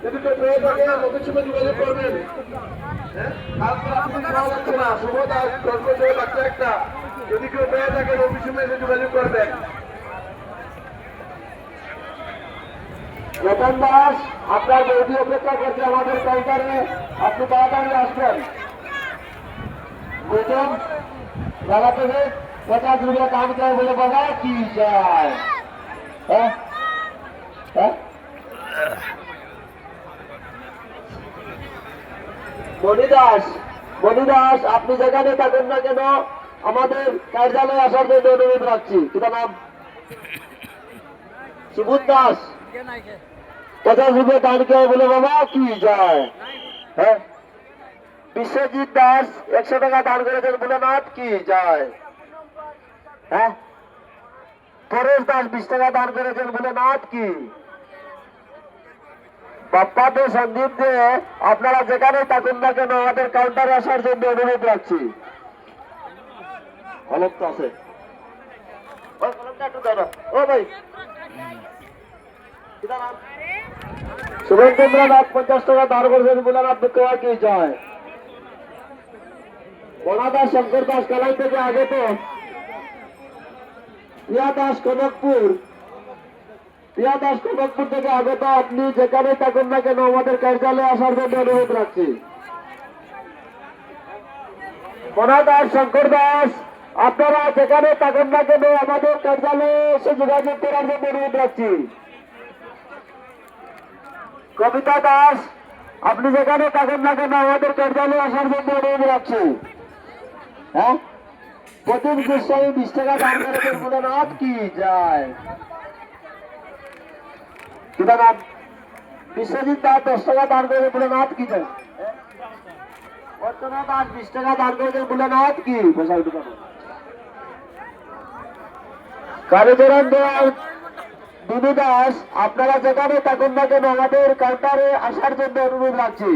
যদি কেউ পেয়ে থাকে ওদের সঙ্গে যোগাযোগ করবেন। বাচ্চা একটা যদি কেউ পেয়ে থাকে অফিস রুমে এসে যোগাযোগ করবেন। রতন দাস আপনার বৌদি অপেক্ষা করছে আমাদের কাউন্টারে, আপনি তাড়াতাড়ি আসবেন। বুঝলেন জায়গা থেকে 50 রুপিয়া দাম চাই বলে বাবা কি চায়। হ্যাঁ হ্যাঁ মণি দাস আপনি যেখানে থাকেন না কেন আমাদের কার্যালয়ে আসার জন্য অনুরোধ রাখছি। কিটা নাম? সুবোধ দাস 50 রুপিয়া দান চাই বলে বাবা কি যায়। হ্যাঁ বিশ্বজিৎ দাস 100 টাকা দান করেছেন বলে নাথ কি যায়। হ্যাঁ পরেশ দাস 20 টাকা দান করেছেন বলে নাথ কি। বাপ্পা দে সন্দীপ দে আপনারা যেখানে থাকুন না কেন আমাদের কাউন্টারে আসার জন্য অনুরোধ রাখছি। কলম তো আছে ও ভাই সুরেন্দ্র নাথ 50 টাকা দান করেছেন বলে আপনি কেউ কি যায়। বড়াদাস শঙ্কর দাস কালাই থেকে আগে তো প্রিয়া দাস কনকপুর থেকে আগত আপনি যেখানে থাকুন না কেন আমাদের কার্যালয়ে আসার জন্য অনুরোধ রাখছি। দাস শঙ্কর দাস আপনারা যেখানে থাকুন না কেন আমাদের কার্যালয়ে এসে যোগাযোগ করার জন্য অনুরোধ রাখছি। কবিতা দাস আপনি যেখানে থাকুন না কেন আমাদের কার্যালয়ে আসার জন্য অনুরোধ রাখছি। হ্যাঁ প্রতিম গোস্বামী 20 টাকা দান করেছেন বলে নাথ কি যায়। কিটা নাম? বিশ্বজিৎ দাস 10 টাকা দান করেছেন বলে নাথ কি যায়। অর্চনা দাস 20 টাকা দান করেছেন বলে নাথ কি। কালীচরণ দেওয়াল দুদু দাস আপনারা যেখানে থাকুন না কেন আমাদের কাউন্টারে আসার জন্য অনুরোধ রাখছি।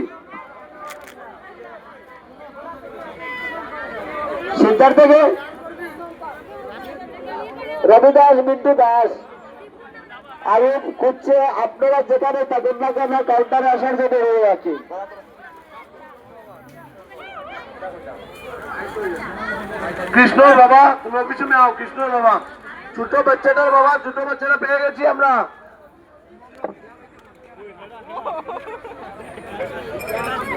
সিদ্ধার থেকে রবি দাস মিন্টু দাস আরো খুঁজছে আপনারা যেখানে থাকুন না কেন কাউন্টারে আসার জন্য অনুরোধ রাখছি। কৃষ্ণ বাবা তোমার পিছনে আও। কৃষ্ণ বাবা ছোট বাচ্চাটার বাবা ছোট বাচ্চাটা পেয়ে গেছি আমরা।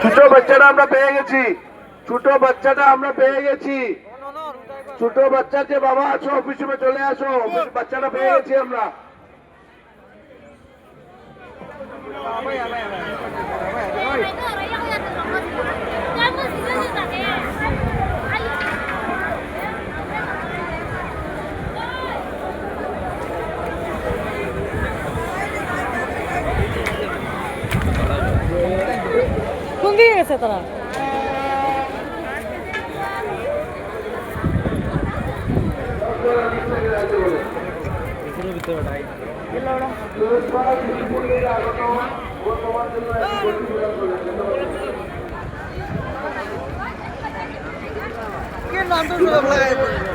ছোট বাচ্চাটা আমরা পেয়ে গেছি। ছোট বাচ্চাকে বাবা আসো অফিসে চলে আসো। বাচ্চাটা পেয়ে গেছি আমরা। কোন দিকে গেছে তারা? ¿Qué no ando?